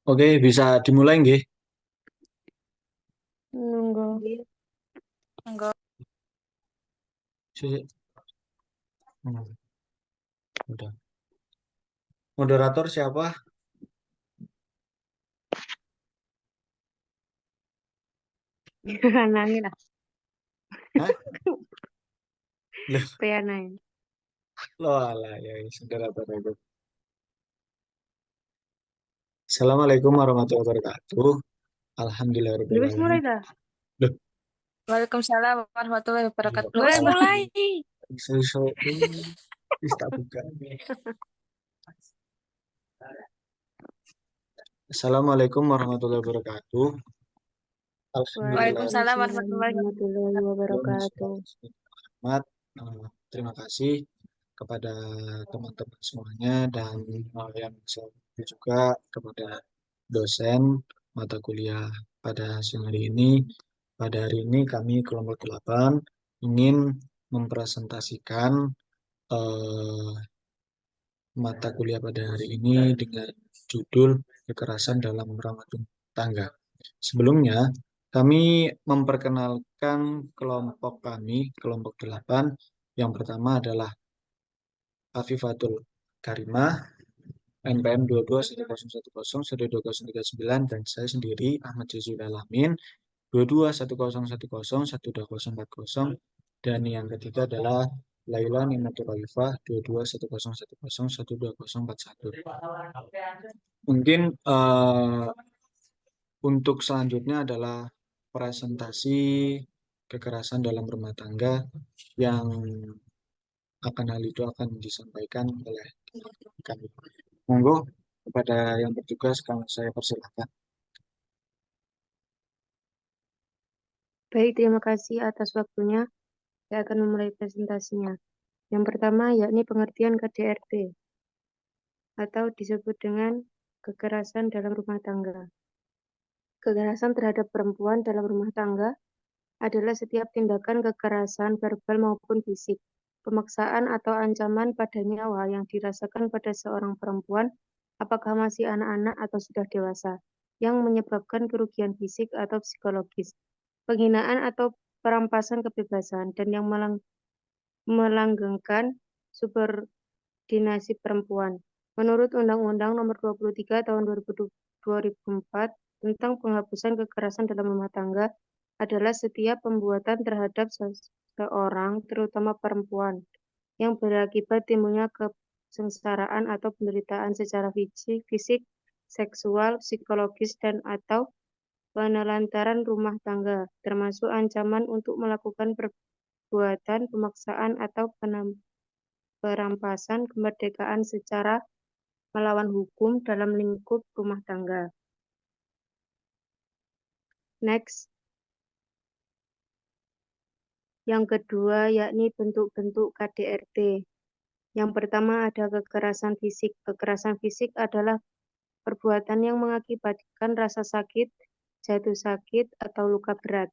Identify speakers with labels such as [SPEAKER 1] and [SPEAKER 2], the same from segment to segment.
[SPEAKER 1] Oke, bisa dimulai nggih?
[SPEAKER 2] Nunggu.
[SPEAKER 3] Enggak.
[SPEAKER 1] Sik. Hmm, udah. Moderator siapa?
[SPEAKER 2] Nangis lah.
[SPEAKER 1] Hah? Loh,
[SPEAKER 2] Peanai.
[SPEAKER 1] loh alah ya, moderator itu. Assalamualaikum warahmatullahi wabarakatuh.
[SPEAKER 2] Udah wis
[SPEAKER 1] Alhamdulillahirobbilalamin.
[SPEAKER 2] mulai dah.
[SPEAKER 1] Loh,
[SPEAKER 3] Waalaikumsalam warahmatullahi
[SPEAKER 1] iya,
[SPEAKER 3] wabarakatuh.
[SPEAKER 1] Pak.
[SPEAKER 3] Wes mulai.
[SPEAKER 1] Wis tak buka. Assalamualaikum warahmatullahi wabarakatuh.
[SPEAKER 3] Waalaikumsalam
[SPEAKER 2] Waalaikumsalam
[SPEAKER 3] warahmatullahi wabarakatuh.
[SPEAKER 2] warahmatullahi wabarakatuh.
[SPEAKER 1] Alhamdulillah. Terima kasih kepada teman-teman semuanya dan yang saya juga kepada dosen mata kuliah pada siang hari ini. Pada hari ini kami kelompok 8 ingin mempresentasikan eh, mata kuliah pada hari ini dengan judul kekerasan dalam rumah tangga. Sebelumnya, kami memperkenalkan kelompok kami, kelompok 8. Yang pertama adalah Afifatul Karimah, NPM 221010120039, dan saya sendiri Ahmad Jazul Alamin 221010120040, dan yang ketiga adalah Laila Nimatul Khalifah 221010120041. Mungkin untuk selanjutnya adalah presentasi kekerasan dalam rumah tangga yang hal itu akan disampaikan oleh kami. Monggo kepada yang bertugas kami saya persilakan.
[SPEAKER 2] Baik, terima kasih atas waktunya. Saya akan memulai presentasinya. Yang pertama yakni pengertian KDRT atau disebut dengan kekerasan dalam rumah tangga. Kekerasan terhadap perempuan dalam rumah tangga adalah setiap tindakan kekerasan verbal maupun fisik, pemaksaan atau ancaman pada nyawa yang dirasakan pada seorang perempuan, apakah masih anak-anak atau sudah dewasa, yang menyebabkan kerugian fisik atau psikologis, penghinaan atau perampasan kebebasan, dan yang melanggengkan subordinasi perempuan. Menurut Undang-Undang Nomor 23 Tahun 2004 tentang penghapusan kekerasan dalam rumah tangga adalah setiap perbuatan terhadap seseorang, terutama perempuan, yang berakibat timbulnya kesengsaraan atau penderitaan secara fisik, seksual, psikologis, dan atau penelantaran rumah tangga, termasuk ancaman untuk melakukan perbuatan pemaksaan atau perampasan kemerdekaan secara melawan hukum dalam lingkup rumah tangga. Next. Yang kedua yakni bentuk-bentuk KDRT. Yang pertama ada kekerasan fisik. Kekerasan fisik adalah perbuatan yang mengakibatkan rasa sakit, jatuh sakit, atau luka berat.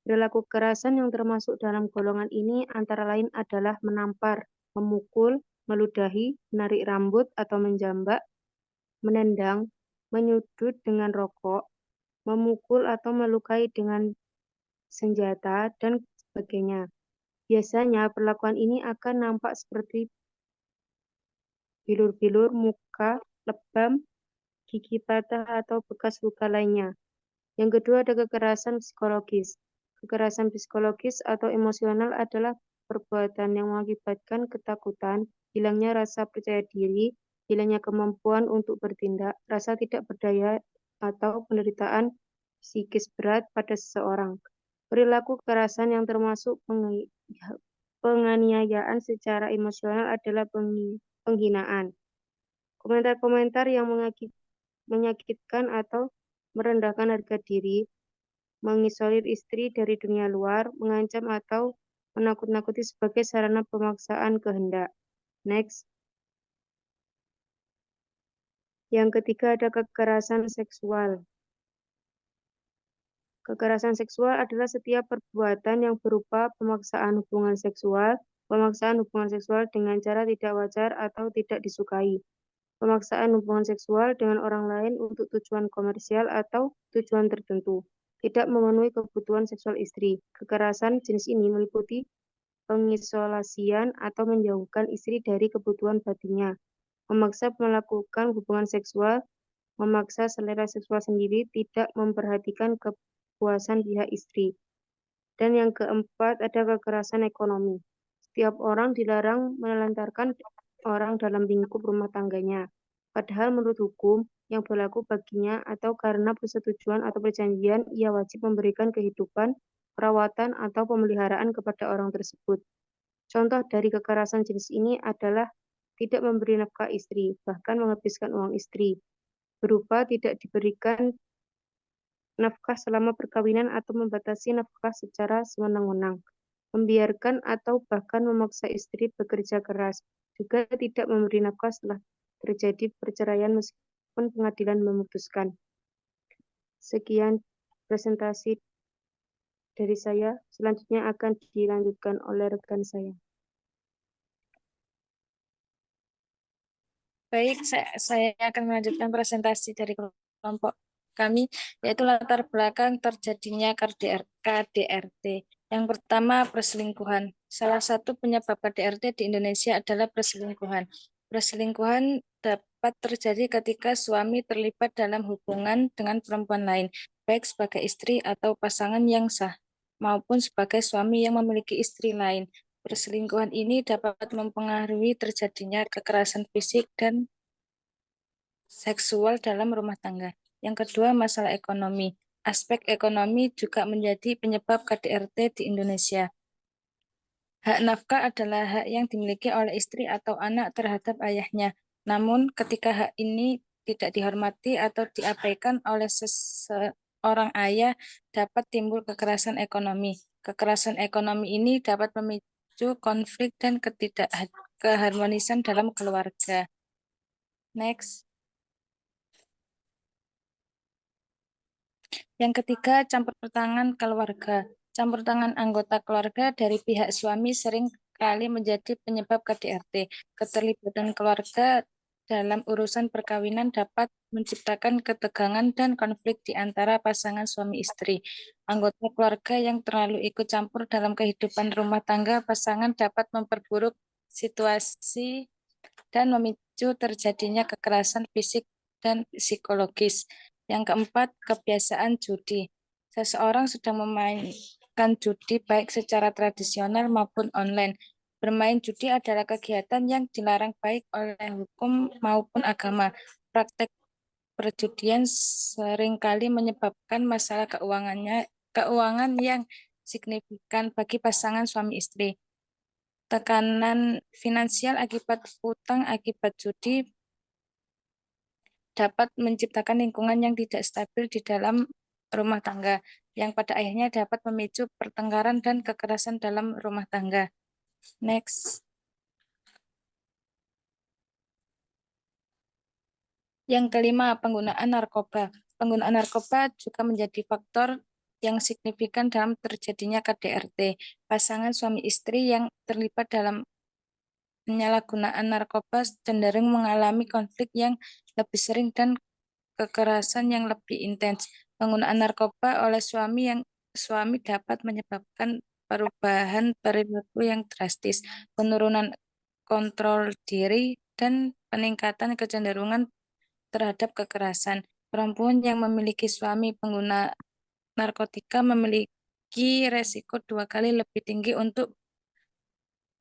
[SPEAKER 2] Perilaku kekerasan yang termasuk dalam golongan ini antara lain adalah menampar, memukul, meludahi, menarik rambut atau menjambak, menendang, menyudut dengan rokok, memukul atau melukai dengan senjata, dan sebagainya. Biasanya perlakuan ini akan nampak seperti bilur-bilur muka, lebam, gigi patah, atau bekas luka lainnya. Yang kedua ada kekerasan psikologis. Kekerasan psikologis atau emosional adalah perbuatan yang mengakibatkan ketakutan, hilangnya rasa percaya diri, hilangnya kemampuan untuk bertindak, rasa tidak berdaya, atau penderitaan psikis berat pada seseorang. Perilaku kekerasan yang termasuk penganiayaan secara emosional adalah penghinaan, komentar-komentar yang menyakitkan atau merendahkan harga diri, mengisolir istri dari dunia luar, mengancam atau menakut-nakuti sebagai sarana pemaksaan kehendak. Next. Yang ketiga ada kekerasan seksual. Kekerasan seksual adalah setiap perbuatan yang berupa pemaksaan hubungan seksual dengan cara tidak wajar atau tidak disukai, pemaksaan hubungan seksual dengan orang lain untuk tujuan komersial atau tujuan tertentu, tidak memenuhi kebutuhan seksual istri. Kekerasan jenis ini meliputi pengisolasian atau menjauhkan istri dari kebutuhan batinnya, memaksa melakukan hubungan seksual, memaksa selera seksual sendiri, tidak memperhatikan kepuasan pihak istri. Dan yang keempat ada kekerasan ekonomi. Setiap orang dilarang menelantarkan orang dalam lingkup rumah tangganya. Padahal menurut hukum yang berlaku baginya atau karena persetujuan atau perjanjian ia wajib memberikan kehidupan, perawatan, atau pemeliharaan kepada orang tersebut. Contoh dari kekerasan jenis ini adalah tidak memberi nafkah istri, bahkan menghabiskan uang istri, berupa tidak diberikan nafkah selama perkawinan atau membatasi nafkah secara sewenang-wenang, membiarkan atau bahkan memaksa istri bekerja keras, juga tidak memberi nafkah setelah terjadi perceraian meskipun pengadilan memutuskan. Sekian presentasi dari saya, selanjutnya akan dilanjutkan oleh rekan saya.
[SPEAKER 3] Baik, saya akan melanjutkan presentasi dari kelompok kami, yaitu latar belakang terjadinya KDRT. Yang pertama, perselingkuhan. Salah satu penyebab KDRT di Indonesia adalah perselingkuhan. Perselingkuhan dapat terjadi ketika suami terlibat dalam hubungan dengan perempuan lain, baik sebagai istri atau pasangan yang sah, maupun sebagai suami yang memiliki istri lain. Perselingkuhan ini dapat mempengaruhi terjadinya kekerasan fisik dan seksual dalam rumah tangga. Yang kedua, masalah ekonomi. Aspek ekonomi juga menjadi penyebab KDRT di Indonesia. Hak nafkah adalah hak yang dimiliki oleh istri atau anak terhadap ayahnya. Namun, ketika hak ini tidak dihormati atau diabaikan oleh seseorang ayah, dapat timbul kekerasan ekonomi. Kekerasan ekonomi ini dapat memicu konflik dan ketidakharmonisan dalam keluarga. Next. Yang ketiga, campur tangan keluarga. Campur tangan anggota keluarga dari pihak suami sering kali menjadi penyebab KDRT. Keterlibatan keluarga dalam urusan perkawinan dapat menciptakan ketegangan dan konflik di antara pasangan suami istri. Anggota keluarga yang terlalu ikut campur dalam kehidupan rumah tangga pasangan dapat memperburuk situasi dan memicu terjadinya kekerasan fisik dan psikologis. Yang keempat, kebiasaan judi. Seseorang sedang memainkan judi baik secara tradisional maupun online. Bermain judi adalah kegiatan yang dilarang baik oleh hukum maupun agama. Praktek perjudian seringkali menyebabkan masalah keuangan yang signifikan bagi pasangan suami istri. Tekanan finansial akibat utang akibat judi dapat menciptakan lingkungan yang tidak stabil di dalam rumah tangga, yang pada akhirnya dapat memicu pertengkaran dan kekerasan dalam rumah tangga. Next. Yang kelima, penggunaan narkoba. Penggunaan narkoba juga menjadi faktor yang signifikan dalam terjadinya KDRT. Pasangan suami istri yang terlibat dalam penyalahgunaan narkoba cenderung mengalami konflik yang lebih sering dan kekerasan yang lebih intens. Penggunaan narkoba oleh suami dapat menyebabkan perubahan perilaku yang drastis, penurunan kontrol diri, dan peningkatan kecenderungan terhadap kekerasan. Perempuan yang memiliki suami pengguna narkotika memiliki resiko 2 kali lebih tinggi untuk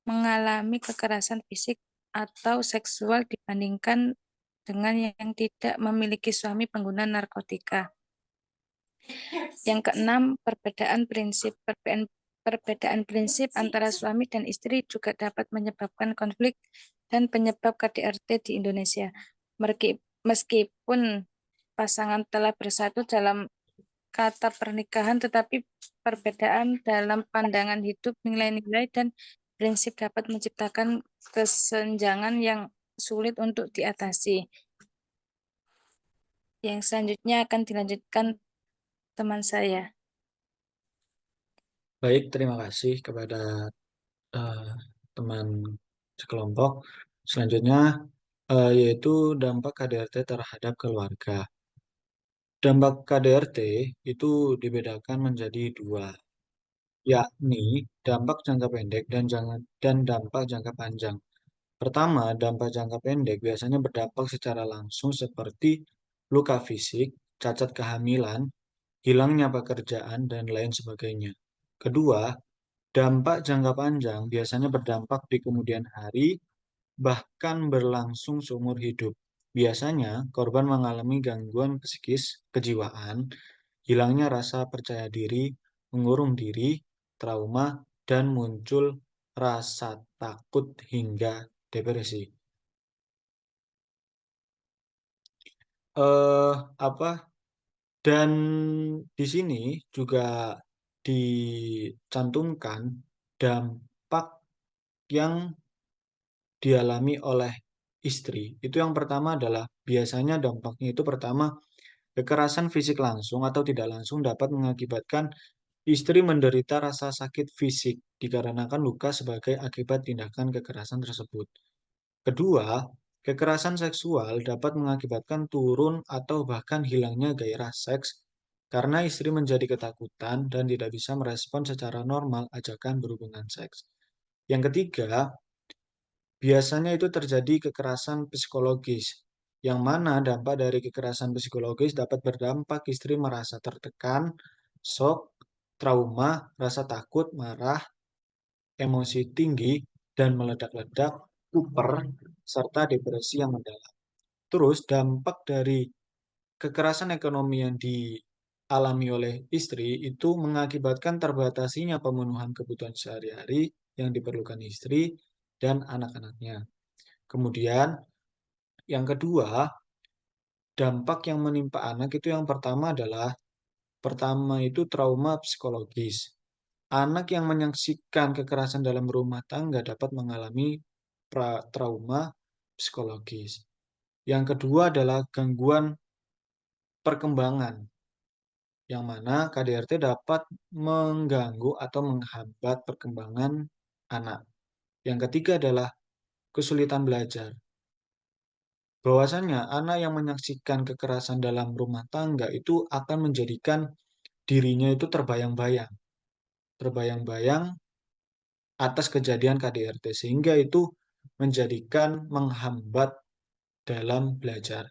[SPEAKER 3] mengalami kekerasan fisik atau seksual dibandingkan dengan yang tidak memiliki suami pengguna narkotika. Yang keenam, perbedaan prinsip antara suami dan istri juga dapat menyebabkan konflik dan penyebab KDRT di Indonesia. Meskipun pasangan telah bersatu dalam kata pernikahan, tetapi perbedaan dalam pandangan hidup, nilai-nilai, dan prinsip dapat menciptakan kesenjangan yang sulit untuk diatasi. Yang selanjutnya akan dilanjutkan teman saya.
[SPEAKER 1] Baik, terima kasih kepada teman sekelompok. Selanjutnya, yaitu dampak KDRT terhadap keluarga. Dampak KDRT itu dibedakan menjadi dua, yakni dampak jangka pendek dan dampak jangka panjang. Pertama, dampak jangka pendek biasanya berdampak secara langsung seperti luka fisik, cacat kehamilan, hilangnya pekerjaan, dan lain sebagainya. Kedua, dampak jangka panjang biasanya berdampak di kemudian hari, bahkan berlangsung seumur hidup. Biasanya, korban mengalami gangguan psikis, kejiwaan, hilangnya rasa percaya diri, mengurung diri, trauma, dan muncul rasa takut hingga depresi. Eh, apa? Dan di sini juga dicantumkan dampak yang dialami oleh istri. Itu yang pertama adalah biasanya dampaknya itu pertama kekerasan fisik langsung atau tidak langsung dapat mengakibatkan istri menderita rasa sakit fisik dikarenakan luka sebagai akibat tindakan kekerasan tersebut. Kedua, kekerasan seksual dapat mengakibatkan turun atau bahkan hilangnya gairah seks karena istri menjadi ketakutan dan tidak bisa merespon secara normal ajakan berhubungan seks. Yang ketiga, biasanya itu terjadi kekerasan psikologis, yang mana dampak dari kekerasan psikologis dapat berdampak istri merasa tertekan, shock, trauma, rasa takut, marah, emosi tinggi, dan meledak-ledak, kuper, serta depresi yang mendalam. Terus dampak dari kekerasan ekonomi yang dialami oleh istri itu mengakibatkan terbatasinya pemenuhan kebutuhan sehari-hari yang diperlukan istri dan anak-anaknya. Kemudian yang kedua, dampak yang menimpa anak itu yang pertama itu trauma psikologis. Anak yang menyaksikan kekerasan dalam rumah tangga dapat mengalami trauma psikologis. Yang kedua adalah gangguan perkembangan, yang mana KDRT dapat mengganggu atau menghambat perkembangan anak. Yang ketiga adalah kesulitan belajar. Bahwasanya anak yang menyaksikan kekerasan dalam rumah tangga itu akan menjadikan dirinya itu terbayang-bayang atas kejadian KDRT, sehingga itu menjadikan menghambat dalam belajar.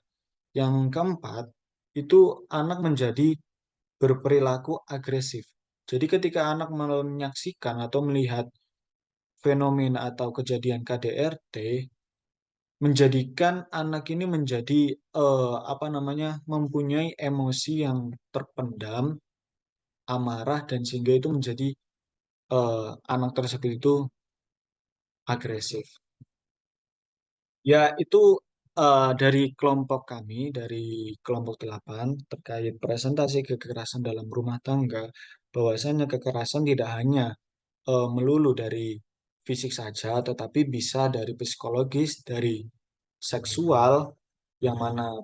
[SPEAKER 1] Yang keempat, itu anak menjadi berperilaku agresif. Jadi ketika anak menyaksikan atau melihat fenomena atau kejadian KDRT, menjadikan anak ini menjadi mempunyai emosi yang terpendam, amarah, dan sehingga itu menjadi anak tersebut itu agresif. Ya, itu dari kelompok kami, dari kelompok 8 terkait presentasi kekerasan dalam rumah tangga, bahwasanya kekerasan tidak hanya melulu dari fisik saja, tetapi bisa dari psikologis, dari seksual, yang mana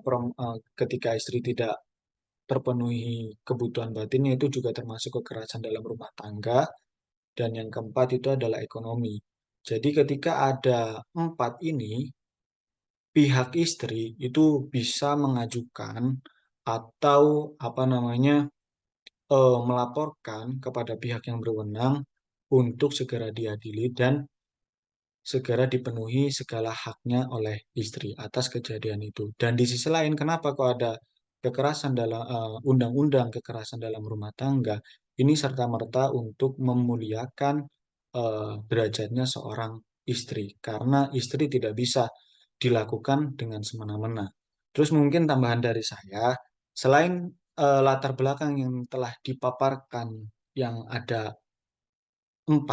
[SPEAKER 1] ketika istri tidak terpenuhi kebutuhan batinnya itu juga termasuk kekerasan dalam rumah tangga, dan yang keempat itu adalah ekonomi. Jadi ketika ada empat ini, pihak istri itu bisa mengajukan atau melaporkan kepada pihak yang berwenang untuk segera diadili dan segera dipenuhi segala haknya oleh istri atas kejadian itu. Dan di sisi lain, kenapa kok ada kekerasan dalam undang-undang kekerasan dalam rumah tangga ini serta-merta untuk memuliakan derajatnya seorang istri, karena istri tidak bisa dilakukan dengan semena-mena. Terus mungkin tambahan dari saya, selain latar belakang yang telah dipaparkan yang ada 6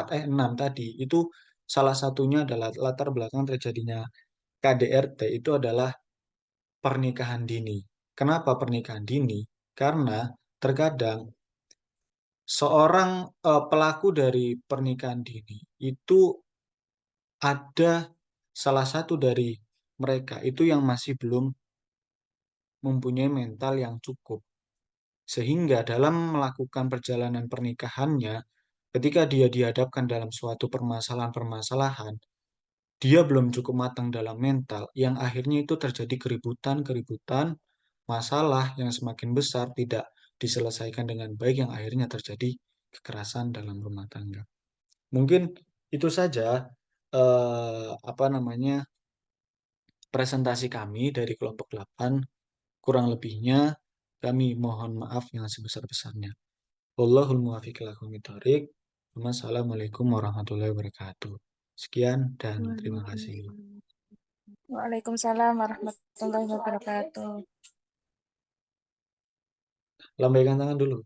[SPEAKER 1] tadi, itu salah satunya adalah latar belakang terjadinya KDRT itu adalah pernikahan dini. Kenapa pernikahan dini? Karena terkadang seorang pelaku dari pernikahan dini itu ada salah satu dari mereka itu yang masih belum mempunyai mental yang cukup. Sehingga dalam melakukan perjalanan pernikahannya, ketika dia dihadapkan dalam suatu permasalahan-permasalahan, dia belum cukup matang dalam mental, yang akhirnya itu terjadi keributan, masalah yang semakin besar tidak diselesaikan dengan baik, yang akhirnya terjadi kekerasan dalam rumah tangga. Mungkin itu saja presentasi kami dari kelompok 8. Kurang lebihnya kami mohon maaf yang sebesar-besarnya. Wallahul muwaffiq ila aqwamit thoriq. Wassalamualaikum warahmatullahi wabarakatuh. Sekian dan terima kasih.
[SPEAKER 3] Waalaikumsalam warahmatullahi wabarakatuh.
[SPEAKER 1] Lambaikan tangan dulu.